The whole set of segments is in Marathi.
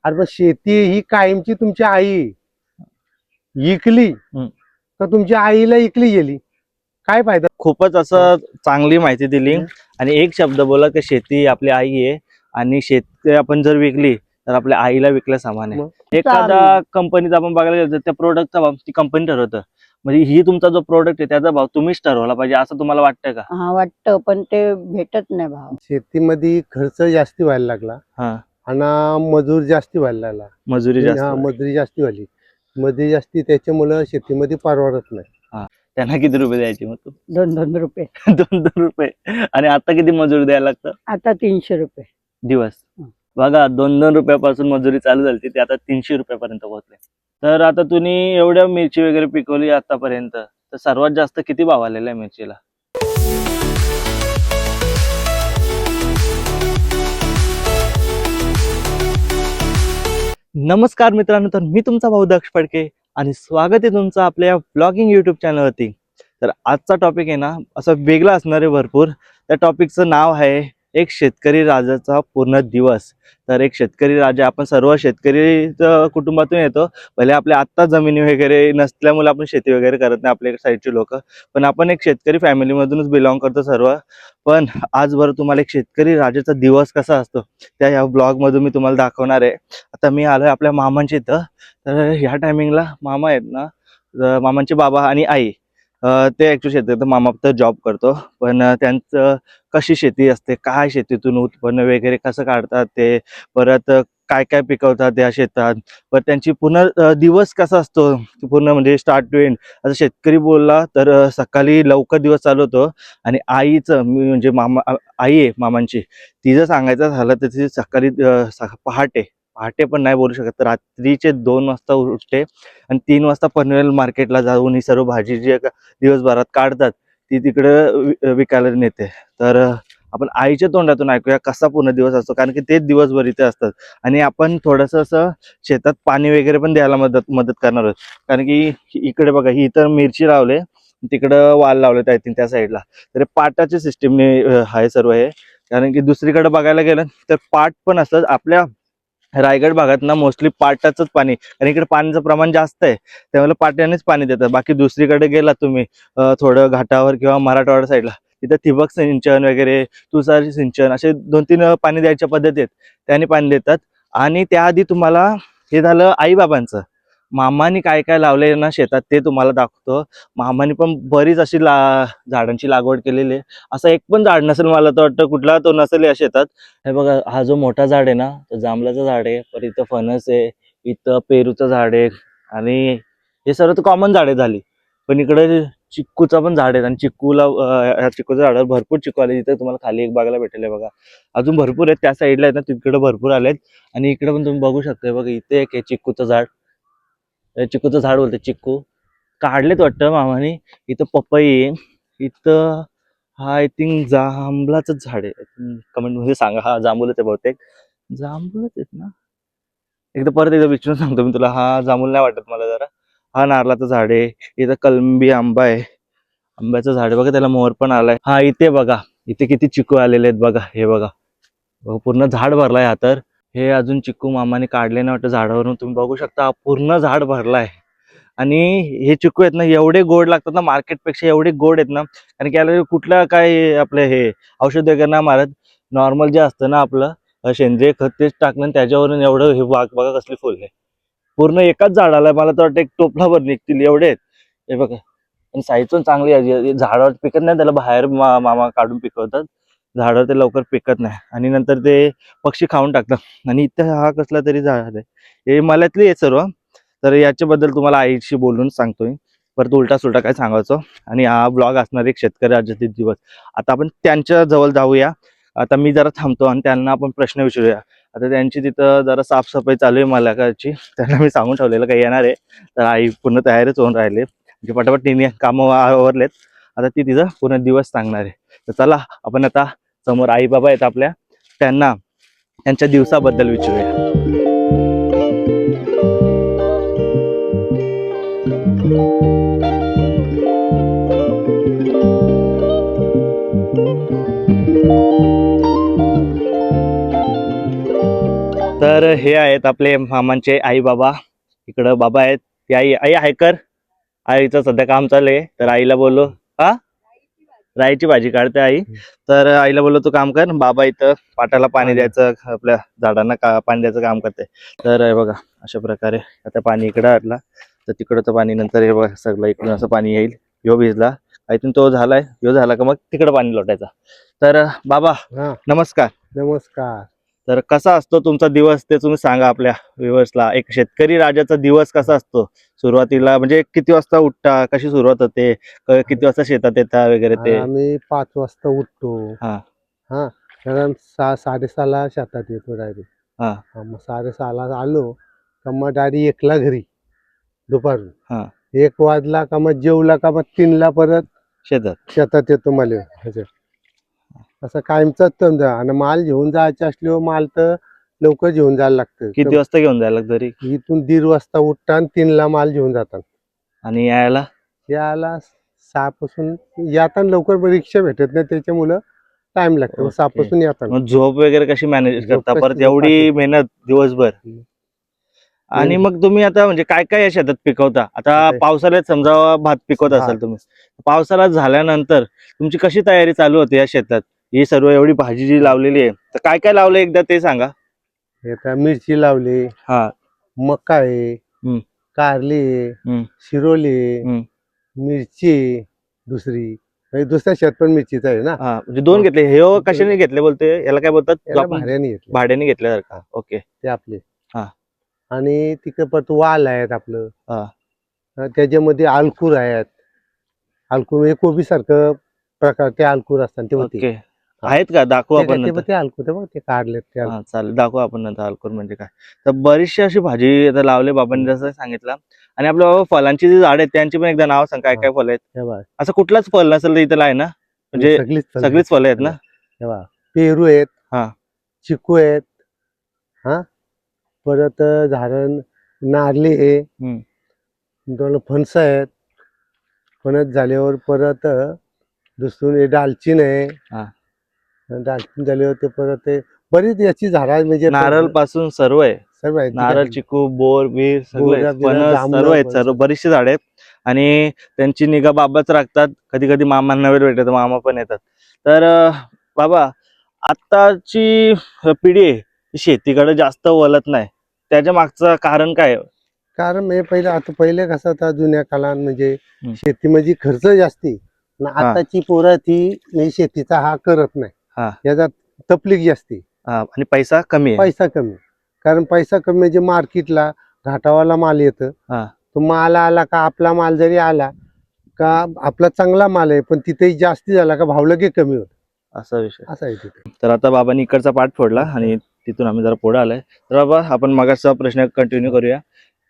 अरे पण शेती ही कायमची तुमची आई इकली तर तुमच्या आईला इकली गेली, काय फायदा? खूपच असं चांगली माहिती दिली आणि एक शब्द बोला की शेती आपली आई आहे आणि शेती आपण जर विकली तर आपल्या आईला विकल्या समान आहे. एखादा कंपनीचा आपण बघायला गेलो तर त्या प्रोडक्टचा भाव ती कंपनी ठरवतं, म्हणजे ही तुमचा जो प्रोडक्ट आहे त्याचा भाव तुम्हीच ठरवला पाहिजे असं तुम्हाला वाटतं का? हा वाटतं, पण ते भेटत नाही भाव. शेतीमध्ये खर्च जास्ती व्हायला लागला हा, आणि मजूर जास्ती व्हायला लागला. मजुरी हा, जास्त. मजुरी जास्ती व्हायली. मजुरी जास्ती त्याच्यामुळं शेतीमध्ये परवडत नाही. त्यांना किती रुपये द्यायचे मग तू? 2-2 रुपये. 2-2 रुपये. आणि आता किती मजुरी द्यायला लागतं आता 300 रुपये. दिवस? बघा, 2-2 रुपयापासून मजुरी चालू झाली ते आता 300 रुपयापर्यंत पोहोचले. तर आता तुम्ही एवढ्या मिरची वगैरे पिकवली आतापर्यंत, तर सर्वात जास्त किती भाव आलेला आहे मिरचीला? नमस्कार मित्रांनो, तर मी तुमचा भाऊ दक्ष फडके आणि स्वागत आहे तुमचं आपल्या ब्लॉगिंग यूट्यूब चॅनलवरती. तर आजचा टॉपिक आहे ना असा वेगळा असणार आहे भरपूर. त्या टॉपिकचं नाव आहे एक शेतकरी राजाचा पूर्ण दिवस. तर एक शेतकरी राजा, आपण सर्व शेतकरी कुटुंबातून येतो. भले आपल्या आत्ता जमिनी वगैरे नसल्यामुळे आपण शेती वगैरे करत नाही आपल्या साईडचे लोक, पण आपण एक शेतकरी फॅमिलीमधूनच बिलॉंग करतो सर्व. पण आज बरं तुम्हाला एक शेतकरी राजाचा दिवस कसा असतो त्या ह्या ब्लॉगमधून मी तुम्हाला दाखवणार आहे. आता मी आलोय आपल्या मामांच्या इथं. तर ह्या टायमिंगला मामा आहेत ना, मामांचे बाबा आणि आई ते ॲक्च्युली शेतात, मामा तर जॉब करतो, पण त्यांचं कशी शेती असते, काय शेतीतून उत्पन्न वगैरे कसं काढतात ते, परत काय काय पिकवतात या शेतात, पण त्यांची पूर्ण दिवस कसा असतो पूर्ण म्हणजे स्टार्ट टू एंड. आता शेतकरी बोलला तर सकाळी लवकर दिवस चालू होतो. आणि आईचं म्हणजे आई आहे मामांची, तिचं सांगायचं झालं तर ती सकाळी पहाटे पण नाही बोलू शकत, तर रात्रीचे 2 वाजता उठते आणि 3 वाजता पनवेल मार्केटला जाऊन ही सर्व भाजी जी दिवसभरात काढतात ती तिकडं विकायला नेते. तर आपण आईच्या तोंडातून ऐकूया कसा पूर्ण दिवस असतो, कारण की तेच दिवसभर इथे असतात. आणि आपण थोडंसं असं शेतात पाणी वगैरे पण द्यायला मदत करणार आहोत, कारण की इकडे बघा, ही इतर मिरची लावले, तिकडं वाल लावलेत आय थिंक त्या साईडला. तर पाटाच्या सिस्टीमने आहे सर्व हे, कारण की दुसरीकडे बघायला गेलं तर पाट पण असतात. आपल्या रायगड भागात ना मोस्टली पाटाचंच पाणी, कारण इकडे पाण्याचं प्रमाण जास्त आहे त्यामुळे पाट्यानेच पाणी देतात. बाकी दुसरीकडे गेला तुम्ही थोडं घाटावर किंवा मराठवाडा साईडला, तिथं ठिबक सिंचन वगैरे, तुषार सिंचन असे 2-3 पाणी द्यायच्या पद्धती आहेत, त्याने पाणी देतात. आणि त्याआधी तुम्हाला हे झालं आईबाबांचं. मामानी काय काय लावले ना शेतात ते तुम्हाला दाखवतो. मामानी पण बरीच अशी झाडांची लागवड केलेली आहे. असं एक पण झाड नसेल मला तर वाटतं कुठला तो नसेल या शेतात. हे बघा, हा जो मोठा झाड आहे ना तो जांभळाचं झाड आहे, पर इथं फणस आहे, इथं पेरूचं झाड आहे, आणि हे सर्व तर कॉमन झाडे झाली. पण इकडे चिक्कूचं पण झाड आहे आणि चिक्कूला चिक्कूच्या झाडावर भरपूर चिक्कू आले. तिथे तुम्हाला खाली एक बघायला भेटेल बघा, अजून भरपूर आहेत त्या साईडला आहेत ना, तिकडे भरपूर आलेत. आणि इकडे पण तुम्ही बघू शकता बघा, इथे एक आहे चिक्कूचं झाड. चिक्कूचं झाड बोलते, चिक्कू काढलेत वाटतं मामाने. इथं पपई आहे, इथं हा आय थिंक जांभळाचं झाड आहे. कमेंट मध्ये सांगा, हा जांभूलच आहे बहुतेक, जांभूलच आहेत ना. परत एकदा विचारून सांगतो मी तुला. हा जांभूल नाही वाटत मला जरा. हा नारळाचं झाड आहे, इथं कलंबी आंबा आहे, आंब्याचं झाड आहे बघा, त्याला मोहर पण आलाय. हा इथे बघा, इथे किती चिक्कू आलेले आहेत बघा, हे बघा पूर्ण झाड भरलाय. हा तर हे अजून चिक्कू मामाने काढले नाही वाटतं झाडावरून, तुम्ही बघू शकता पूर्ण झाड भरलाय. आणि हे चिक्कू आहेत ना एवढे गोड लागतात ना, मार्केटपेक्षा एवढे गोड आहेत ना, कारण की याला कुठलं काय आपलं हे औषध वगैरे ना मारत, नॉर्मल जे असतं ना आपलं सेंद्रिय खत तेच टाकलं आणि त्याच्यावरून एवढं हे बाग बघा कसली फुलले. पूर्ण एकाच झाडाला मला तर वाटतं एक टोपलाभर निघतील एवढे आहेत हे बघा. आणि साईज पण चांगली आहे, झाडावर पिकत नाही, त्याला बाहेर मामा काढून पिकवतात. झाडावर ते लवकर पिकत नाही आणि नंतर ते पक्षी खाऊन टाकतात. आणि इथं हा कसला तरी झाड आहे, हे मल्यातली आहे सर्व. तर याच्याबद्दल तुम्हाला आईशी बोलून सांगतोय, परत उलटा सुलटा काय सांगायचं. आणि हा ब्लॉग असणार एक शेतकरी राजाचा दिवस. आता आपण त्यांच्या जवळ जाऊया. आता मी जरा थांबतो आणि त्यांना आपण प्रश्न विचारूया. आता त्यांची तिथं जरा साफसफाई चालू आहे मलाकाची, त्यांना मी सांगून ठेवलेलं काही येणार आहे. तर आई पूर्ण तयारीच होऊन राहिले, म्हणजे पटापट तिने कामं आवरलेत, आता ती तिचं पूर्ण दिवस सांगणार आहे. तर चला आपण आता समोर आई बाबा आहेत आपल्या, त्यांना त्यांच्या दिवसाबद्दल विचारूया. तर हे आहेत आपले मामांचे आई बाबा. इकडं बाबा आहेत, ती आई आई आहे कर. आईचं सध्या काम चालू आहे, तर आईला बोललो हा राईची भाजी काढते आई. तर आईला बोललो तू काम कर. बाबा इथं पाटाला पाणी द्यायचं, आपल्या झाडांना पाणी द्यायचं काम करते. तर हे बघा अशा प्रकारे आता पाणी इकडं आटला, तर तिकडचं पाणी नंतर हे बघा सगळं इकडून असं पाणी येईल. ह्यो भिजला, इथून तो झालाय, ह्यो झाला का मग तिकडं पाणी लोटायचा. तर बाबा हा नमस्कार. नमस्कार. तर कसा असतो तुमचा दिवस ते तुम्ही सांगा आपल्या व्ह्युअर्सला. एक शेतकरी राजाचा दिवस कसा असतो सुरुवातीला, म्हणजे किती वाजता उठता, कशी सुरुवात होते, किती वाजता शेतात येता वगैरे ते. आम्ही 5 वाजता उठतो. हा हा कारण 6:30ला शेतात येतो डायरेक्ट. हा मग 6:30ला आलो का मग डायरेक्ट 1ला घरी दुपारून. हा 1 वाजला का मग जेवला का मग 3ला परत शेतात येतो मला असं कायमचाच धंदा. आणि माल घेऊन जायचे असल्यावर माल तर लवकर घेऊन जायला लागतं. किती वाजता घेऊन जायला तरी, इथून 1:30 वाजता उठता आणि 3ला माल घेऊन जातात. आणि यायला 6 पासून येताना लवकर रिक्षा भेटत नाही, त्याच्यामुळं टाइम लागतो. ओके. 6 पासून येताना. मग झोप वगैरे कशी मॅनेज झोप करता कशी परत झोप एवढी असते. मेहनत दिवसभर. हम्म. आणि मग तुम्ही आता म्हणजे काय काय या शेतात पिकवता आता? आता- पावसाळ्यात समजा भात पिकवत भात. असाल तुम्ही, पावसाळा झाल्यानंतर तुमची कशी तयारी चालू होते या शेतात? ही सर्व एवढी भाजी जी लावलेली आहे, तर काय काय लावलं एकदा ते सांगा. हे आता मिरची लावली, हा मका आहे, हम्म. कारली आहे, हम्म. शिरोली आहे, हम्म. मिरची आहे, म्हणजे दुसऱ्या शेत पण मिरचीच आहे ना. हा म्हणजे 2 घेतले. हे कशाने घेतले बोलते, याला काय बोलतात? जो याला आपण भाड्याने घेतले भाड्याने घेतल्यासारखा. ओके. ते आपले. हा. आणि तिकडे परत वाल आहेत आपलं. हा. त्याच्यामध्ये आलकूर आहेत. आलकूर म्हणजे कोबी सारखं प्रकार ते आलकूर असतात ते होते. ओके. आहेत का? दाखवू आपण नंतर. ते आलकूर ते बघ ते काढलेत ते हा चालेल, दाखवू आपण नंतर अल्कोर म्हणजे काय. तर बरीचशी अशी भाजी आता लावले बाबांनी जसं सांगितलं. आणि आपल्या बाबा फळांची जी झाड आहेत त्यांची पण एकदा नाव सांग, काय काय फळ आहेत? हे बघ, असं कुठलाच फळ नसेल तर इथं आहे ना, म्हणजे सगळीच फळं आहेत ना? हे बघ, पेरू आहेत, हा. चिकू आहेत, हा परत झाडं नारळी आहे, हम्म. दोन फणस आहेत. फणस झाल्यावर परत दुसरून दालचिन आहे. हा. दालचिन झाल्यावर ते परत ते बरीच याची झाडं आहेत, म्हणजे नारळ पासून सर्व आहे. सर्व आहेत. नारळ, चिकू, बोर, बीर सगळे बोरं, बिरं, फणस जांभळं, सर्व आहेत. सर्व फणस. बरीचशी झाडे आहेत आणि त्यांची निगा बाबाच राखतात. कधी कधी मामांना वेळ भेटत मामा पण येतात. तर बाबा आत्ताची पिढी आहे ती शेतीकडे जास्त वळत नाही, त्याच्या मागचं कारण काय आहे? कारण म्हणजे पहिले कसं होता जुन्या काळात, म्हणजे हम्म. शेतीमध्ये खर्च जास्ती आणि आताची पोरं ती म्हणजे शेतीचा हा करत नाही. हा. याचा तपलीक जास्ती, आणि पैसा कमी आहे. पैसा कमी. कारण पैसा कमी म्हणजे मार्केटला घाटावाला माल येतं. हा. तो माल आला का, आपला माल जरी आला का आपला चांगला माल आहे, पण तिथे जास्ती झाला का भाव लगे कमी होत. असा विषय. असं आहे तिथे. तर आता बाबांनी इकडचा पाठ फोडला आणि तिथून आम्ही जरा पुढे आलोय. तर बाबा आपण मगाचा प्रश्न कंटिन्यू करूया.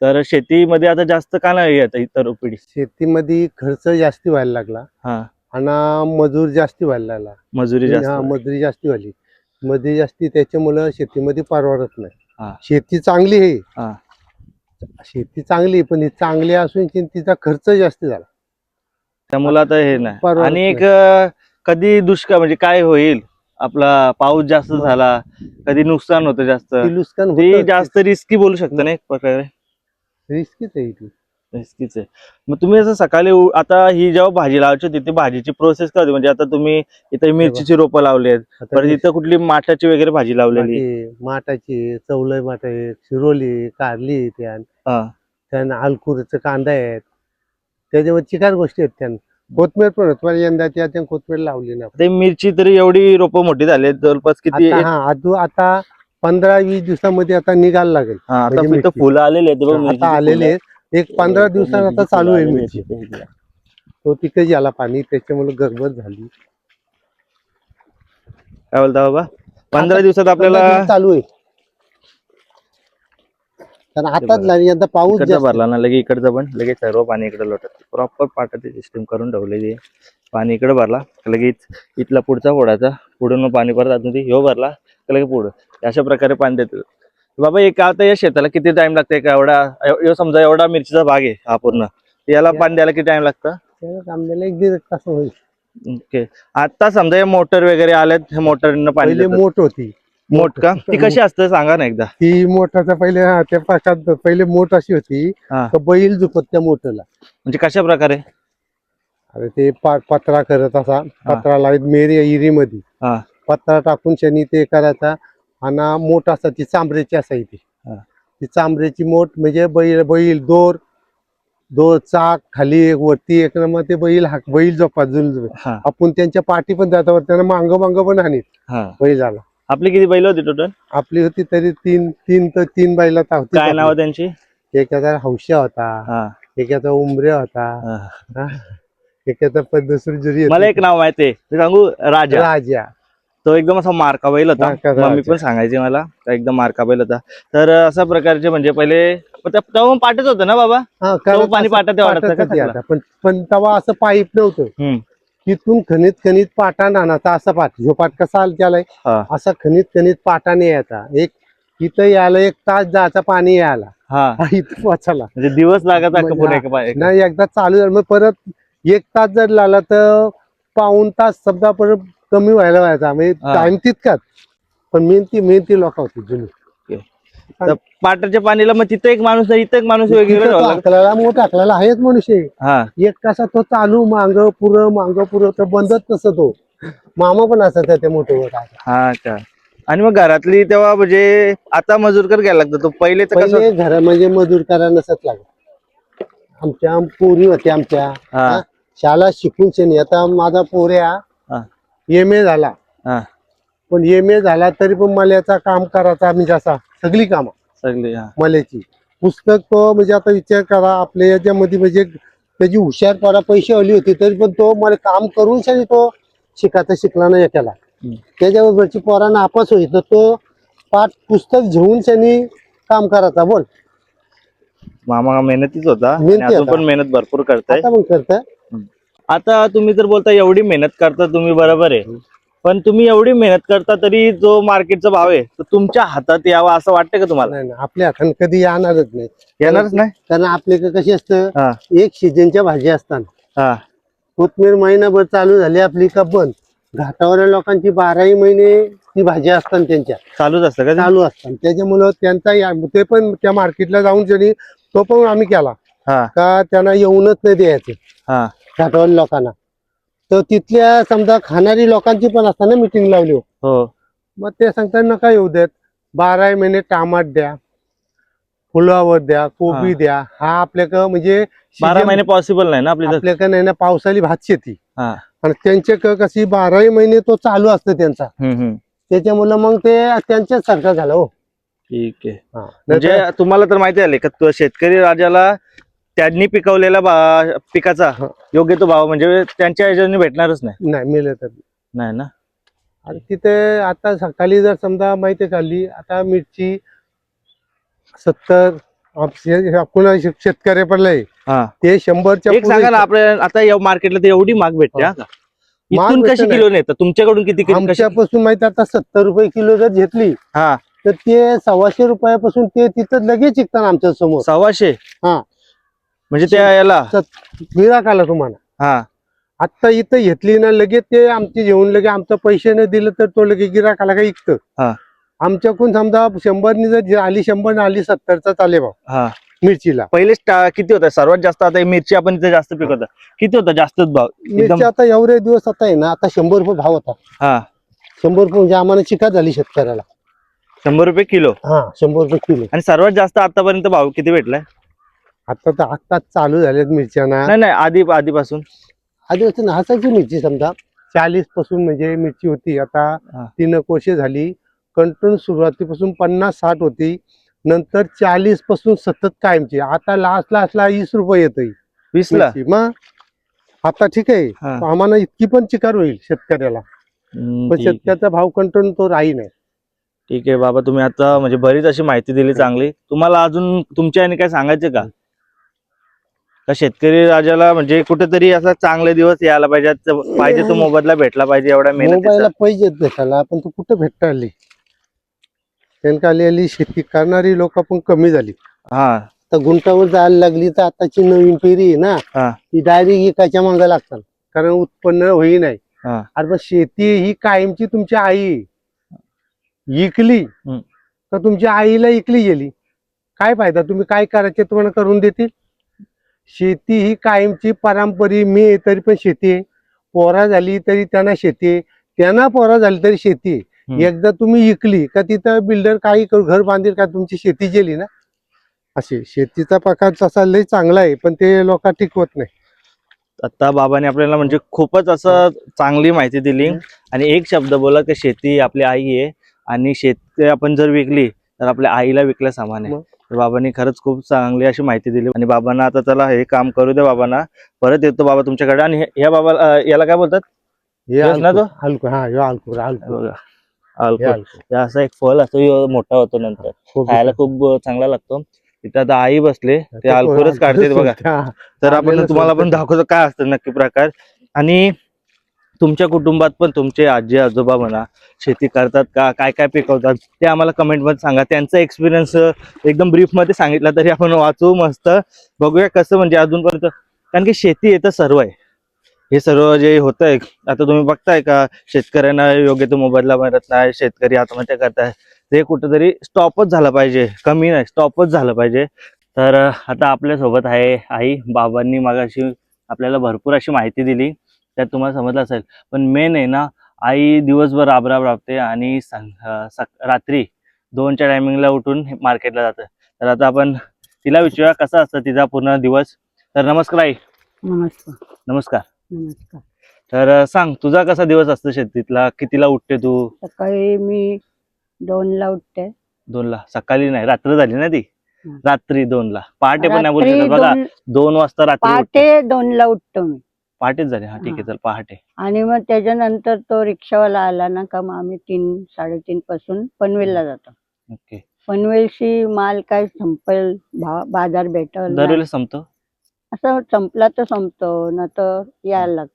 तर शेतीमध्ये आता जास्त का नाही येत इतर पिढी? शेतीमध्ये खर्च जास्ती व्हायला लागला हा. आणि मजूर जास्ती व्हायला लागला. मजुरी जास्त. मजुरी जास्ती व्हायली. मजुरी जास्ती त्याच्यामुळं शेतीमध्ये परवडत नाही. हा. शेती चांगली आहे, हा. शेती चांगली, पण ही चांगली असून तिचा खर्च जास्त झाला. त्यामुळे आता हे नाही. परवडत आणि एक कधी दुष्काळ म्हणजे काय होईल, आपला पाऊस जास्त झाला, कधी नुकसान होतं जास्त, ती नुकसान ते होतं. जास्त रिस्की बोलू शकतं ना एक प्रकारे. रिस्कीच आहे ती. रिस्कीच आहे. मग तुम्ही असं सकाळी आता ही जेव्हा भाजी लावायची होती ती भाजीची प्रोसेस काय होती? म्हणजे आता तुम्ही इथे मिरचीची रोपं लावलेत, आता परत इथं कुठली माठाची वगैरे भाजी लावलेली? माटाची, चवलय माठ आहे, शिरोली, कारली, हा. त्यानं आलकुरचं कांदा आहेत, त्याच्यावर चिकार गोष्टी आहेत. त्यानं कोथमीर पण होत, यंदा त्या कोथमीर लावली ना. ते मिरची तरी एवढी रोपं मोठी झाली जवळपास किती? आता 15-20 दिवसामध्ये आता निघायला लागेल. हा. आता म्हणजे फक्त फुलं आलेले आहेत बघ, आता मिरचीची आलेले फुलं. आहेत. एक 15 दिवसात आता चालू होईल मिरची. मिरची. तो तिकडे याला पाणी, त्याच्यामुळे गडबड झाली. काय बोलता बाबा? 15 आता दिवसात 15 आपल्याला दिवस चालू आहे. कारण आताच लागली, आता पाऊस इकडचा जास्त भरला ना लगे इकडचं पण लगेच सर्व पाणी इकडे लोटत. प्रॉपर पाटाची सिस्टम करून ठेवलेली आहे. पाणी इकडे भरला लगेच इथला पुढचा फोडायचा, पुढून पाणी परत अजून ह्यो भरला लगे पुढं, अशा प्रकारे पाणी देतात. बाबा एक आता या शेताला किती टाइम लागते का? एवढा समजा एवढा मिरचीचा भाग आहे हा पूर्ण, याला पाणी द्यायला किती टाइम लागतं? आंब्याला 1-1.5 तास होईल. ओके. आता समजा मोटर वगैरे आल्यात, मोटरनं पाणी पहिले देतात. मोठ होती, मोठ का ती कशी असतं सांगा ना एकदा. ती मोठाचा पहिले त्या पाकात पहिले मोठ अशी होती हा. तर बैल झुकत त्या मोठला. म्हणजे कशा प्रकारे. अरे ते पत्रा करत असा, पत्रा लावत मेरी इरीमध्ये हा पत्रा टाकून शनी ते करायचा. आणि मोठ असा ती चांबरेची असायची. हा. ती चांबरेची मोठ म्हणजे बैल बैल दोर दोर चाक खाली एक वरती एक मग ते बैल झोपात जुल हा आपण त्यांच्या पाठी पण जातावर त्यांना मांग पण हानीत हा. बैल झाला. आपली किती बैल होती टोटल. आपली होती तरी तीन बैला होती. काय नाव त्यांची. एकाचा हौशा होता, हा एकाचा उमऱ्या होता, हा. एकाचा दुसरी जुरी मला एक नाव माहितीये ते सांगू. राजा. राजा. तो एकदम असा मारका बैल होता. मारका राजा. मम्मी पण सांगायची मला तो एकदम मारका बैल होता. तर अशा प्रकारचे म्हणजे पहिले तेव्हा पाठच होतं ना बाबा. हा तो पाणी पाटात वाढतं का पाटात सगळं? पण तेव्हा असं पाईप नव्हतं. हम्म. तिथून खणीत पाटा नानाचा असा पाठ जो पाठ कसा त्याला हा असा खणीत पाटाने यायचा. एक इथं यायला 1 तास जायचा पाणी यायला. हा इथं पोचायला म्हणजे दिवस लागायचा म्हणजे पुढे नाही. एकदा चालू झालं मग परत 1 तास जर लागला तर पाऊण तास समजा परत कमी व्हायचा म्हणजे हा. टाइम तितकाच. पण मेहनती लोक होती जुनी. तर पाटाच्या पाणीला मग तिथं एक माणूस इथं एक माणूस वेगवेगळं तिथं तो ठेवावं लागतं. हाकलायला मोठा हाकलायला आहेच मनुष्य. हा 1 तासात तो चालू मांग पुरं तर बंदच तसं तो मामा पण असायचा त्या मोठे हा का. आणि मग घरातली तेव्हा म्हणजे आता मजूरकर घ्यायला लागतो तो पहिले तर कसं. पहिले घर म्हणजे मजूर करा नसत लागत. आमच्या पोरी होत्या आमच्या हा. हा, शाळा शिकून शनी. आता माझा पोऱ्या हा. MA झाला. हा पण MA झाला तरी पण मल्याचा काम करायचा म्हणजे असा सगळी कामं सगळी. हा मल्याची पुस्तक तो म्हणजे आता विचार करा आपल्या याच्यामध्ये म्हणजे त्याची हुशारपणा पैसे आली होती तरी पण तो मला काम करून शनी तो शिकला नाही एकाला. त्याच्याबरोबरची पोरांना आपस होईल तर तो पाठ पुस्तक घेऊन शनी काम करायचा. बोल मामा मेहनतीच होता आणि मेहनती अजून होता. पण मेहनत भरपूर करताय. आता मग करता. आता तुम्ही जर बोलता एवढी मेहनत करता तुम्ही बरोबर आहे. पण तुम्ही एवढी मेहनत करता तरी जो मार्केटचा भाव आहे तो तुमच्या हातात यावा असं वाटतं का तुम्हाला. नाही आपल्या हाताने कधी येणारच नाही. येणारच नाही. कारण आपल्याकडे कशी असतं हा एक सीजनच्या भाजी असतात. हा कोथमीर महिनाभर चालू झाली आपली का बंद. घाटावरील लोकांची 12ही महिने ती भाजी असतात त्यांच्या चालूच असतं का ते? चालू असतात. त्याच्यामुळं त्यांचा ते पण त्या मार्केटला जाऊन जरी तो पण आम्ही केला हा का त्यांना येऊनच नाही द्यायचे हा घाटावरील लोकांना. तर तिथल्या समजा खाणारी लोकांची पण असताना मिटिंग लावली. हो मग ते सांगतात नका येऊ देत. 12 महिने टमाट द्या, फुलावर द्या, कोबी द्या. हा आपल्याकडं म्हणजे 12 महिने पॉसिबल नाही ना आपली. आपल्याकडे नाही ना पावसाळी भात शेती. हा आणि त्यांच्याकडे कशी 12ही महिने तो चालू असतो त्यांचा. त्याच्यामुळे मग ते त्यांच्याच सारखं झालं. हो ठीक आहे. हा. म्हणजे तुम्हाला तर माहिती आहे का शेतकरी राजाला त्यांनी पिकवलेला पिकाचा योग्य तो भाव म्हणजे त्यांच्या ह्याच्याने भेटणारच नाही. नाही मिळत तर नाही ना. आणि तिथे आता सकाळी जर समजा माहिती काढली आता मिरची 70 पुन्हा शेतकरी पडलंय हा ते 100च्या एक सांगा ना आपल्या आता या मार्केटला तर एवढी माग भेटते हा. हा का. इथून भेटते कशी नाही. किलो नेतात तुमच्याकडून किती किलो कशी. आमच्यापासून माहिती आता 70 रुपये किलो जर घेतली हा तर ते 125 रुपयापासून ते तिथं लगेच शिकतात आमच्या समोर. 125. हा म्हणजे त्या याला. गिराक आला तुम्हाला. हा आता इथं घेतली ना लगेच ते आमचे घेऊन लगे आमचं पैसे न दिलं तर तो लगे गिराकाला का इकतं. हा आमच्याकडून समजा 100 जर आली 100 आली 70चा चाले भाव हा मिरचीला. पहिले किती होता सर्वात जास्त. आता मिरची आपण इथे जास्त पिकवता किती होता जास्तच भाव मिरची आता एवढे दिवस आता आहे ना आता 100 रुपये भाव होता. हा 100 रुपये म्हणजे आम्हाला चिकाट झाली शेतकऱ्याला. 100 रुपये किलो. हा 100 रुपये किलो. आणि सर्वात जास्त आतापर्यंत भाव किती भेटलाय. आता तर आत्ताच चालू झालेत मिरच्यांना. नाही आधीपासून आदिवासी नासाची मिरची समजा 40 पासून म्हणजे मिरची होती. आता 3 वर्षे झाली कंटिन्यू सुरुवातीपासून 50-60 होती. नंतर 40 पासून सतत कायमची. आता लास्टला 20 रुपये येतोय 20 ला. मग आता ठीक आहे आम्हाला इतकी पण चिकार होईल शेतकऱ्याला. पण शेतकऱ्याचा भाव कंटिन्यू तो राही नाही. ठीक आहे बाबा तुम्ही आता म्हणजे बरीच अशी माहिती दिली चांगली. तुम्हाला अजून तुमच्या याने काय सांगायचं का शेतकरी राजाला म्हणजे कुठेतरी असा चांगले दिवस यायला पाहिजे तो मोबदला भेटला पाहिजे एवढ्या मोबाईलला पाहिजे भेटायला पण तो कुठं भेटता आली. त्यांना आली शेती करणारी लोक पण कमी झाली. हा तर गुंटावर जायला लागली तर आताची नवीन पिढी आहे ना ती डायरेक्ट एकाच्या मागे लागतात कारण उत्पन्न होई नाही. अरे पण शेती ही कायमची तुमची आई इकली हम्म. तर तुमच्या आईला इकली गेली, काय फायदा? तुम्ही काय करायचे तुम्हाला करून देतील? शेती ही कायमची पारंपरिक, मी आहे तरी पण शेती आहे, पोरा झाली तरी त्यांना शेती आहे, त्यांना पोरा झाली तरी शेती आहे. हम्म. एकदा तुम्ही इकली का तिथं बिल्डर काही घर बांधेल का? तुमची शेती गेली ना. असे शेतीचा प्रकार तसा लय चांगला आहे, पण ते लोक टिकवत नाही. आता बाबांनी आपल्याला म्हणजे खूपच असं चांगली माहिती दिली आणि एक शब्द बोला की शेती आपली आई आहे आणि शेती आपण जर विकली तर आपल्या आईला विकल्या समान आहे. मग. तर बाबांनी खरंच खूप चांगली अशी माहिती दिली आणि बाबांना आता चला हे काम करू दे. बाबांना परत येतो बाबा तुमच्याकडे. आणि ह्या बाबा याला काय बोलतात? हे हेच ना तो? हलकू, हा हे हलकू हलकू बघा, हे अल्कोहोल. हलकू. हे असा एक फळ असतो, ह्यो मोठा होतो नंतर खायला खूप चांगला लागतो. इथं आता आई बसले, ते अल्कोहोलच काढते बघा. तर आपण तुम्हाला पण दाखवतो काय असतं नक्की प्रकार. आणि तुमच्या कुटुंबात पण तुमचे आजी आजोबा म्हणा शेती करतात का, काय काय पिकवतात ते आम्हाला कमेंट मध्ये सांगा. त्यांचा एक्सपिरियन्स एकदम ब्रीफ मध्ये सांगितला तरी आपण वाचू मस्त बघूया कसं म्हणजे अजूनपर्यंत. कारण की शेती येतं सर्व आहे. हे सर्व जे होत आहे आता तुम्ही बघताय का, शेतकऱ्यांना योग्य तो मोबदला मिळत नाही, शेतकरी आत्महत्या करताय. ते कुठेतरी स्टॉपच झालं पाहिजे, कमी नाही स्टॉपच झालं पाहिजे. तर आता आपल्या सोबत आहे आई. बाबांनी मगाशी आपल्याला भरपूर अशी माहिती दिली, त्यात तुम्हाला समजलं असेल. पण मेन आहे ना, आई दिवसभर राबराब राबते आणि रात्री 2च्या टायमिंगला उठून मार्केटला जातं. तर आता आपण तिला विचारूया कसा असतं तिचा पूर्ण दिवस. तर नमस्कार आई. नमस्कार. नमस्कार. नमस्कार. तर सांग तुझा कसा दिवस असतो शेतीतला, कितीला उठते तू? सकाळी मी 2ला उठते. 2ला? सकाळी नाही, रात्र झाली ना ती. हं. रात्री 2ला, पहाटे पण नाही बोलू रात्री शकत बघा. 2 2 वाजता रात्री उठते. पहाटे 2ला उठतो मी. पहाटेच झाली, हा ठीक आहे हा. चल पहाटे. आणि मग त्याच्यानंतर तो रिक्षावाला आला ना का, मग आम्ही 3-3:30 पासून पनवेलला जातो. ओके. पनवेलशी माल काय संपेल, बाजार भेटल नाही. दरवेळेला संपतो? असं संपला तर संपतो, न तर यायला लागतो.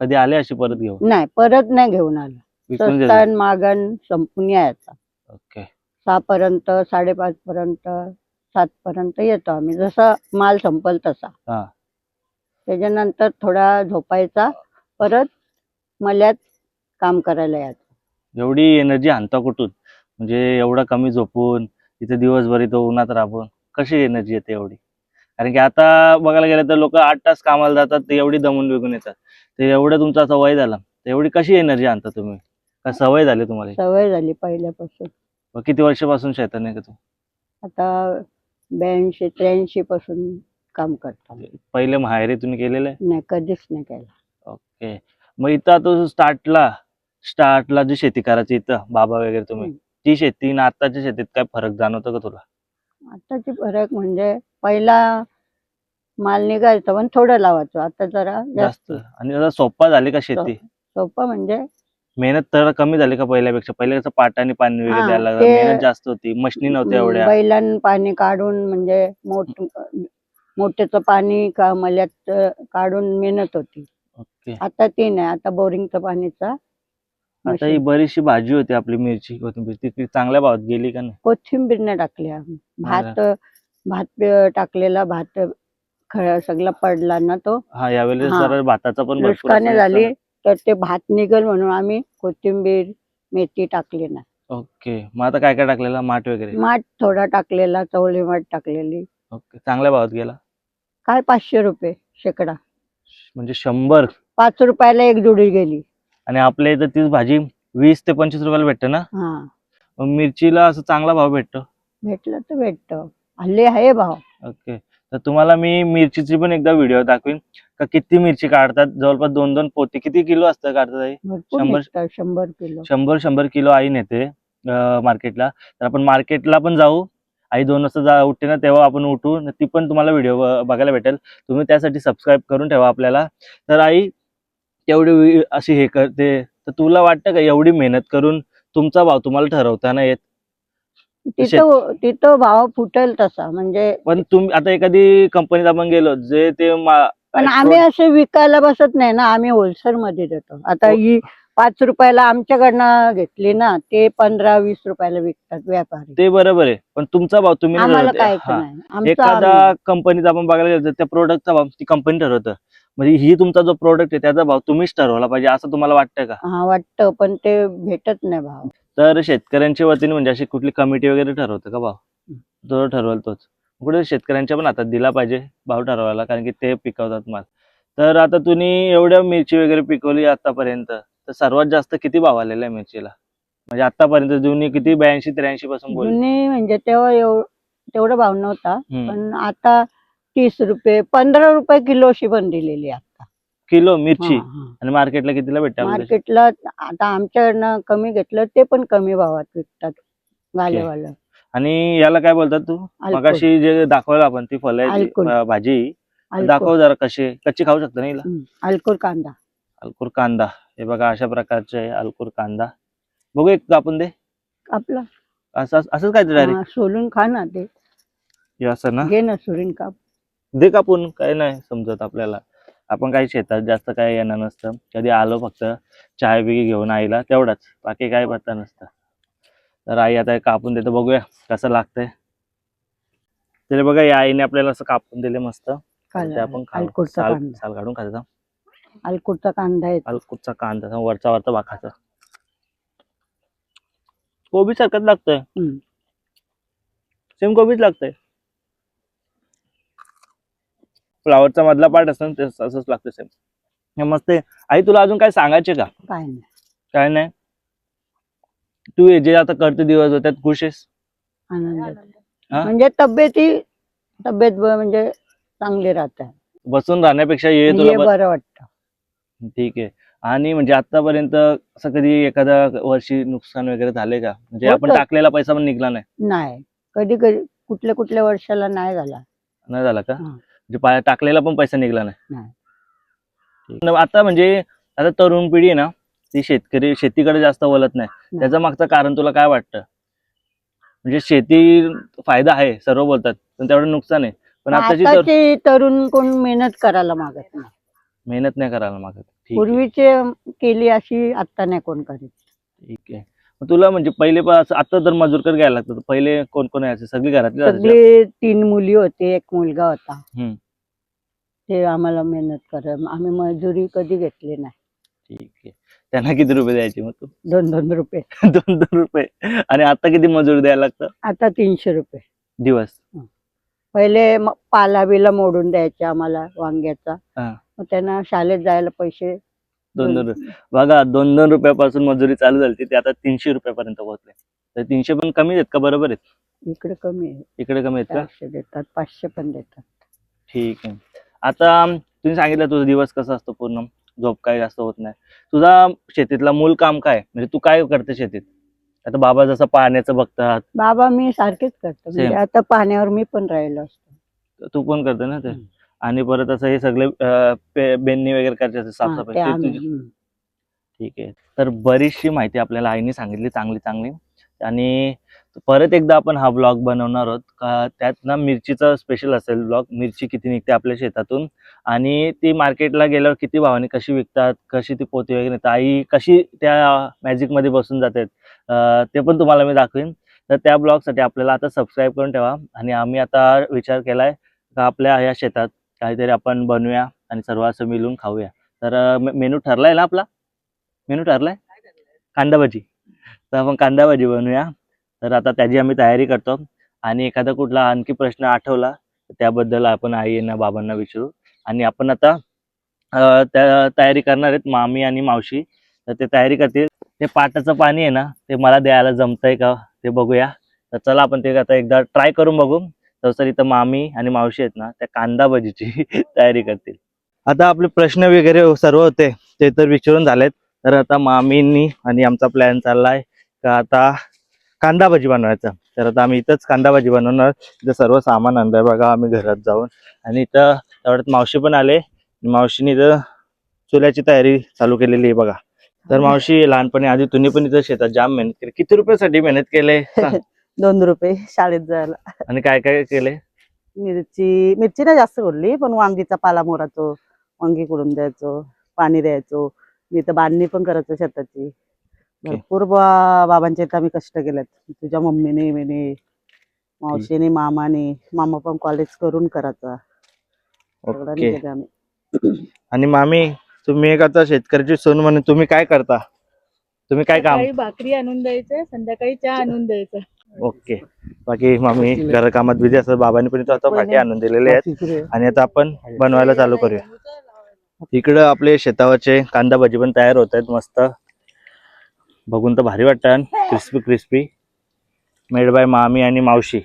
कधी आले अशी परत घेऊन? नाही, परत नाही घेऊन आलो. विकून देतो. स्वस्तान मागण संपून यायचा. ओके. 6 पर्यंत, 5:30 पर्यंत, 7 पर्यंत येतो आम्ही, जसा माल संपल तसा. हा. त्याच्यानंतर थोडा झोपायचा, परत मल्यात काम करायला यायचं. एवढी एनर्जी आणता कुठून? म्हणजे एवढं कमी झोपून इथे दिवसभर इथं उन्हात राबून कशी एनर्जी येते एवढी? कारण की आता बघायला गेलं तर लोक 8 तास कामाला जातात, ते एवढी दमून बिगून येतात. ते एवढं तुमचा सवय झाला, तर एवढी कशी एनर्जी आणता तुम्ही? का सवय झाली तुम्हाला? सवय झाली पहिल्यापासून. मग किती वर्षापासून शेतात नाही का तू? आता 82-83 पासून काम करतो. पहिले माहेरी तुम्ही केलेलं आहे? नाही, कधीच नाही केला. ओके. मग इथं आता स्टार्टला जी शेती करायची इथं बाबा वगैरे तुम्ही, ती शेती आणि आताच्या शेतीत काय फरक जाणवतो का तुला? आताची फरक म्हणजे पहिला माल निघायचा पण थोडं लावायचं, आता जरा जास्त. जास्त आणि आता सोपा झाली का शेती? सोपं म्हणजे मेहनत तर कमी झाली का पहिल्यापेक्षा? पहिले कसं पाटाने पाणी वगैरे हा, द्यायला लागलं, ते मेहनत जास्त होती, मशनी नव्हत्या एवढ्या. बैलांना पाणी काढून म्हणजे मोठ्याचं पाणी का मल्यात काढून मेहनत होती. ओके. आता ती नाही, आता बोरिंगचं पाणीचा आता ही बरीचशी भाजी होती आपली मिरची कोथिंबीर, ती चांगल्या भावात गेली का नाही? कोथिंबीर टाकली आम्ही. भात टाकलेला, भात सगळा पडला ना तो. हा, यावेळेस हा. जरा भाताचा पण भरपूर नुकसाने असं झाली, नुकसान. तर ते भात निघल म्हणून आम्ही कोथिंबीर मेथी टाकली ना. ओके. मग आता काय काय टाकलेलं? माठ वगैरे? माठ थोडा टाकलेला, चवळी माठ टाकलेली. ओके. चांगल्या भावात गेला? काय 500 रुपये शेकडा. म्हणजे 100. 5 रुपयाला एक जुडी गेली. आणि आपल्या इथं तीच भाजी 20 ते 25 रुपयाला भेटते ना? हा, मग मिरचीला असं चांगला भाव भेटतो? भेटलं तर भेटतं, हल्ली आहे भाव. ओके. तर तुम्हाला मी मिरचीची पण एकदा व्हिडिओ दाखवीन का किती मिरची काढतात. जवळपास 2-2 पोती. किती किलो असतं काढतात आई? भरपूर 100 निघतं, 100 किलो. 100 किलो आई नेते मार्केटला. तर आपण मार्केटला पण जाऊ. आई 2 वाजता उठते ना, तेव्हा आपण उठू. ती पण तुम्हाला व्हिडिओ बघायला भेटेल. तुम्ही त्यासाठी सबस्क्राईब करून ठेवा आपल्याला. तर आई तेवढी अशी हे करते, तर तुला वाटतं का एवढी मेहनत करून तुमचा भाव तुम्हाला ठरवता नाही येत? तिथं भाव फुटेल तसा म्हणजे. पण तुम्ही आता एखादी कंपनीत आपण गेलो, जे ते पण आम्ही असे विकायला बसत नाही ना, आम्ही होलसेल मध्ये देतो. आता ही 5 रुपयाला आमच्याकडनं घेतली ना, ते 15-20 रुपयाला विकतात व्यापारी. ते बरोबर आहे, पण तुमचा भाव तुम्ही नाही आम्हाला ठरवत. काय हा. नाही, आमचं एखादा कंपनीत आपण बघायला गेलो, त्या प्रोडक्टचा भाव ती कंपनी ठरवतं. म्हणजे ही तुमचा जो प्रोडक्ट आहे त्याचा भाव तुम्हीच ठरवला पाहिजे, असं तुम्हाला वाटतं का? हा, वाटतं, पण ते भेटत नाही भाव. तर शेतकऱ्यांच्या वतीने म्हणजे अशी कुठली कमिटी वगैरे ठरवतं का भाव? तो ठरवल तोच. कुठे शेतकऱ्यांच्या पण हातात दिला पाहिजे भाव ठरवायला, कारण की ते पिकवतात माल. तर आता तुम्ही एवढ्या मिरची वगैरे पिकवली आतापर्यंत, तर सर्वात जास्त किती भाव आलेला आहे मिरचीला? म्हणजे आतापर्यंत जुनी किती 82-83 पासून बोलली? जुने म्हणजे तेव्हा तेवढा भाव नव्हता, हम्म. पण आता 30 रुपये 15 रुपये किलोशी पण दिलेली आहे आता. किलो मिरची? हा, हा. आणि मार्केटला कितीला भेटते आपल्याला? मार्केटला आता आमच्याकडनं कमी घेतलं ते पण कमी भावात विकतात गालेवालं. आणि याला काय बोलतात तू? अल्कोर. मगाशी जे दाखवलं आपण ती फळाची अल्कोर. भाजी, अल्कोर. दाखव जरा कशी कच्ची खाऊ शकता ना हिला? अल्कोर कांदा. अल्कुर कांदा, हे बघा अशा प्रकारचे आहे अल्कुर कांदा. बघू एक कापून दे. आपला असंच काय डायरेक्ट? सोलून खा ना ते. असं ना? घे ना सोलून काप. दे कापून, काय नाही समजत आपल्याला. आपण काही शेतात जास्त काय येणार नसतं, कधी आलो फक्त चाय बिगी घेऊन आईला तेवढंच, बाकी काय पत्ता नसतं. तर आई आता हे कापून देतो, बघूया कसं लागतंय. तरी बघा या आईने आपल्याला असं कापून दिले मस्त. ते आपण खाऊ. अल्कोरचा साल कांदा. साल काढून खायचा. अल्कोरचा कांदा आहे. अल्कुरचा कांदा वरचा वरचा भाखाचा. कोबी सारखंच लागतंय. सेम कोबीच लागतंय. फ्लावरचा मधला पार्ट असतो ना, ते असंच लागतं सेम. हे मस्त आहे. आई तुला अजून काय सांगायचे का? काय नाही. काय नाही. तू हे जे आता करते दिवस त्यात खुश आहेस? आनंदात. हा? म्हणजे तब्येत म्हणजे चांगली राहते. बसून राहण्यापेक्षा हे तुला बरं वाटतं. ठीक आहे. आणि म्हणजे आतापर्यंत असं कधी एखादा वर्षी नुकसान वगैरे झाले का? म्हणजे आपण होतं. टाकलेला पैसा पण निघला नाही? नाही, कधी कधी कुठल्या वर्षाला नाही झाला. नाही झाला का? हा. म्हणजे टाकलेला पण पैसा निघला नाही? नाही. ठीक. आता म्हणजे आता तरुण पिढी आहे ना, ती शेतीकडे जास्त वळत नाही. त्याचं मागचं कारण तुला काय वाटतं? म्हणजे शेती फायदा आहे सर्व बोलतात, पण तेवढं नुकसान आहे. पण आताचे तरुण कोण मेहनत करायला मागत नाही. मेहनत नाही करायला मागत. ठीक आहे. पूर्वीचे केली अशी आता नाही कोण करीत. ठीक आहे. मग तुला म्हणजे पहिले आता तर मजूरकर घ्यायला लागतं, पहिले कोण कोण यायचे? सगळी घरातली असायची? सगळे 3 मुली होते, 1 मुलगा होता. हम्म. ते आम्हाला मेहनत करत, आम्ही मजुरी कधी घेतली नाही. ठीक आहे. त्यांना किती रुपये द्यायचे मग तू? 2-2 रुपये. 2-2 रुपये. आणि आता किती मजुरी द्यायला लागतं? आता 300 रुपये दिवस. पहिले पाला बिला मोडून द्यायचे आम्हाला वांग्याचा. हा. मग त्यांना शाळेत जायला पैसे 2-2 रुपये. बघा 2-2 रुपयापासून मजुरी चालू झाली, ते आता 300 रुपयापर्यंत पोहोचले. तर 300 पण कमी आहेत का बरोबर आहेत? इकडे कमी आहे. इकडे कमी आहेत का? 400 देतात, 500 पण देतात. ठीक आहे. आता तुम्ही सांगितलं तुझा दिवस कसा असतो पूर्ण, झोप काय जास्त होत नाही. तुझा शेतीतला मूल काम काय, म्हणजे तू काय करते शेतीत? आता बाबा जसं पाण्याचं बघतात. बाबा मी सारखेच करतो, म्हणजे आता पाण्यावर मी पण राहिलो असतो. तू पण करते ना ते? आणि परत असं हे सगळे बेन्नी वगैरे करायचे साफसफाई? ठीक आहे. तर बरीचशी माहिती आपल्याला आईने सांगितली, चांगली. आणि परत एकदा आपण हा ब्लॉग बनवणार आहोत का, त्यात ना मिरचीचा स्पेशल असेल ब्लॉग. मिरची किती निघते आपल्या शेतातून, आणि ती मार्केटला गेल्यावर किती भावाने कशी विकतात, कशी ती पोती वगैरे नेतात, आई कशी त्या मॅजिक मध्ये बसून जातात, ते पण तुम्हाला मी दाखवेन. तर त्या ब्लॉगसाठी आपल्याला आता सबस्क्राईब करून ठेवा. आणि आम्ही आता विचार केलाय का आपल्या या शेतात काहीतरी आपण बनवूया आणि सर्व असं मिळून खाऊया. तर मेनू ठरलाय ना आपला? मेनू ठरलाय कांदा भजी. तर आपण कांदा भजी बनवूया. तर आता त्याची आम्ही तयारी करतो. आणि एखादा कुठला आणखी प्रश्न आठवला त्याबद्दल आपण आईंना बाबांना विचारू. आणि आपण आता त्या तयारी करणार आहेत मामी आणि मावशी. तर ते तयारी करतील. ते पाटाचं पाणी आहे ना, ते मला द्यायला जमतंय का ते बघूया. तर चला आपण ते आता एकदा ट्राय करून बघू. तसं इथं मामी आणि मावशी आहेत ना, त्या कांदा भजीची तयारी करतील. आता आपले प्रश्न वगैरे सर्व होते ते तर विचारून झालेत. तर आता मामींनी आणि आमचा प्लॅन चाललाय का आता कांदा भजी बनवायचा. तर आता आम्ही इथंच कांदा भजी बनवणार. इथं सर्व सामान आणलंय बघा आम्ही घरात जाऊन. आणि इथं तेवढ्यात मावशी पण आले. मावशीने इथं चुल्याची तयारी चालू केलेली आहे बघा. तर मावशी, लहानपणी आधी तुम्ही पण इथं शेतात जाम मेहनत केली. किती रुपयासाठी मेहनत केले? 2 रुपये शाळेत जायला. आणि काय काय केले? मिरची नाही जास्त उरली, पण वांगीचा पाला मोरायचो, वांगी कुडून द्यायचो, पाणी द्यायचो. मी तर बांधणी पण करायचो शेताची. भरपूर बाबांच्या इथं आम्ही कष्ट केलेत. तुझ्या मम्मीने, मीने, मावशीने, मामा पण कॉलेज करून करायचा. ओके. केलं आम्ही. आणि मामी, तुम्ही एक आता शेतकऱ्याची सून म्हणून तुम्ही काय करता? तुम्ही काय काम? सकाळी भाकरी आणून द्यायचं, संध्याकाळी चहा आणून द्यायचं. ओके. बाकी मामी घर कामात बिझी असतात. बाबांनी पण इथं आता फाटे आणून दिलेले आहेत आणि आता आपण बनवायला चालू करूया. इकडं आपले शेतावरचे कांदा भजी पण तयार होत आहेत. मस्त बघून तर भारी वाटतं. क्रिस्पी क्रिस्पी मेड बाय मामी आणि मावशी.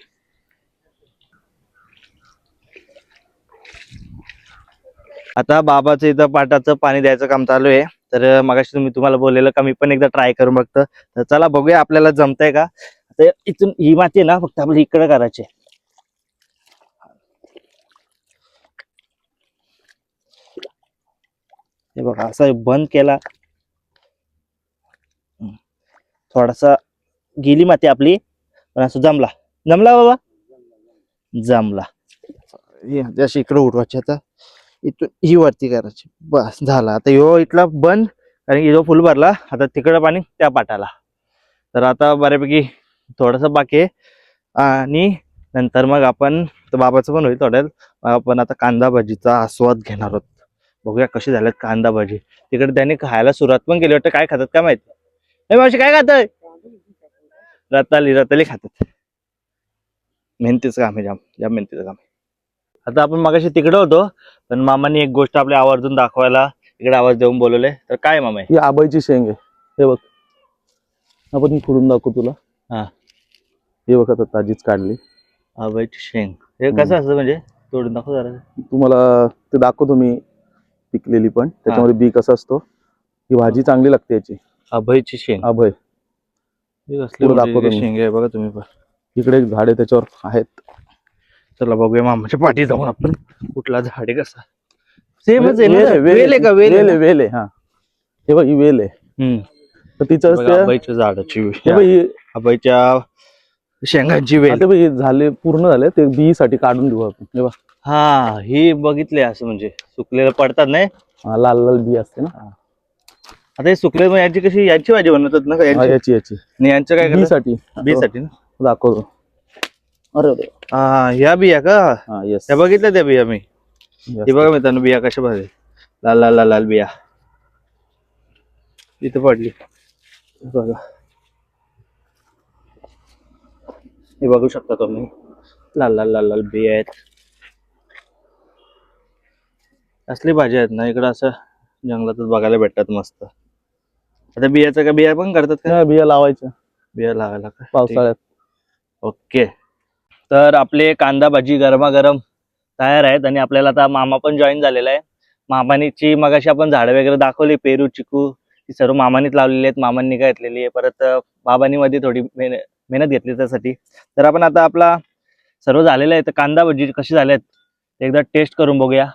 आता बाबाचं इथं पाटाचं पाणी द्यायचं काम चालू आहे. तर मगाशी तुम्हाला बोललेलं का मी पण एकदा ट्राय करून बघतो. तर चला बघूया आपल्याला जमतंय का. तर इथून ही माती आहे ना फक्त आपल्याला इकडे करायची. हे बघा असं बंद केला, थोडासा गेली माती आपली पण असं जमला बाबा जमला. जशी इकडे उठवायची. आता इथून ही वरती करायची. बस झाला. आता ह्यो इथला बंद, कारण की जो फुल भरला. आता तिकडं पाणी त्या पाटाला. तर आता बऱ्यापैकी थोडस बाकी आहे आणि नंतर मग आपण बाबाचं पण होईल थोड्यात. आपण आता कांदा भजीचा आस्वाद घेणार आहोत. बघूया कशी झाल्यात कांदा भजी. तिकडे त्यांनी खायला सुरुवात पण केली वाटतं. काय खातात काय माहिती. मावशी काय खातय? रताली खातात. मेहनतीचं काम आहे. जाम मेहनतीचं काम आहे. आता आपण मगाशी तिकडे होतो पण मामांनी एक गोष्ट आपल्या आवर्जून दाखवायला इकडे आवाज देऊन बोलवले. तर काय मामा आहे? ही आबाईची शेंग आहे. हे बघ आपण फोडून दाखवू तुला. हा. हे बघ आता ताजीच काढली आबाईची शेंग. हे कसं असतं म्हणजे तोडून दाखव जरा. तुम्हाला ते दाखवतो मी पिकलेली पण. त्याच्यामध्ये बी कसं असतो. ही भाजी चांगली लागते याची. अभयची शेंग. अभय हे कसली पुढं दाखवतो मोठी मी. शेंग आहे बघा तुम्ही पण. इकडे एक झाड आहे त्याच्यावर आहेत. चला बघूया मामाच्या पाठी जाऊन आपण कुठला झाड आहे कसा. सेमच आहे वेल ना. आहे, वेल वेल आहे का? वेल आहे ना? वेल आहे. हा हे बघ ही वेल आहे. हम्म. तर तिचं बघा, आंब्याच्या झाडाची हे बघ ही आंब्याच्या शेंगाची वेल. आता बघ हे झाले पूर्ण झाले ते बी साठी काढून घेऊ आपण. हे बघ हा ही बघितले असं म्हणजे सुकलेलं पडतात नाही. हा, लाल लाल बी असते ना. आता हे सुकले मग यांची कशी यांची भाजी बनवतात ना का हा, यांची? याची आणि यांचं काय बी करतात? साठी. बी साठी ना. दाखवतो. अरे हा ह्या बिया का? हा येस. त्या बघितल्या त्या बिया मी. हे बघा मित्रांनो बिया कशा भाजी लाल लाल लाल लाल बिया इथं पडली बघा. हे बघू शकता तुम्ही लाल लाल लाल लाल बिया आहेत. असली भाजी आहेत ना इकडं असं जंगलातच बघायला भेटतात मस्त. आता बियाचं का बिया पण करतात का? हा, बिया लावायच्या बिया लावायला का? पावसाळ्यात. ओके. तर आपले कांदा भाजी गरमागरम तयार आहेत आणि आपल्याला आता मामा पण जॉईन झालेला आहे. मामानीची मगाशी आपण झाडं वगैरे दाखवली पेरू चिकू ती सर्व मामानीच लावलेली आहेत. मामांनी काय घेतलेली आहे. परत बाबांनी मध्ये थोडी मेहनत घेतली त्यासाठी. तर आपण आता आपला सर्व झालेलं आहे. तर कांदा भजी कशी झाल्यात ते एकदा टेस्ट करून बघूया.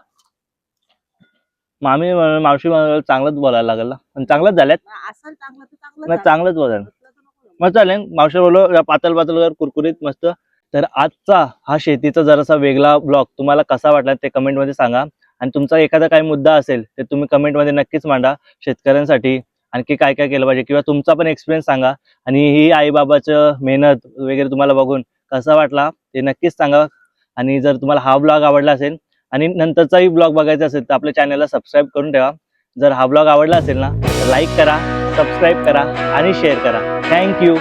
मावशी चांगलंच बोलायला लागल ना. पण चांगलंच झाल्यात ना. चांगलंच बोलायला मग चालेल. मावशी बोललो पातळ पातळ कुरकुरीत मस्त. तर आजचा हा शेतीचा जरासा वेगळा ब्लॉग तुम्हाला कसा वाटला ते कमेंटमध्ये सांगा. आणि तुमचा एखादा काही मुद्दा असेल ते तुम्ही कमेंटमध्ये नक्कीच मांडा. शेतकऱ्यांसाठी आणखी काय काय केलं पाहिजे किंवा तुमचा पण एक्सपिरियन्स सांगा. आणि ही आईबाबाचं मेहनत वगैरे तुम्हाला बघून कसा वाटला ते नक्कीच सांगा. आणि जर तुम्हाला हा ब्लॉग आवडला असेल आणि नंतरचाही ब्लॉग बघायचा असेल तर आपल्या चॅनलला सबस्क्राईब करून ठेवा. जर हा ब्लॉग आवडला असेल ना तर लाईक करा, सबस्क्राईब करा आणि शेअर करा. थँक्यू.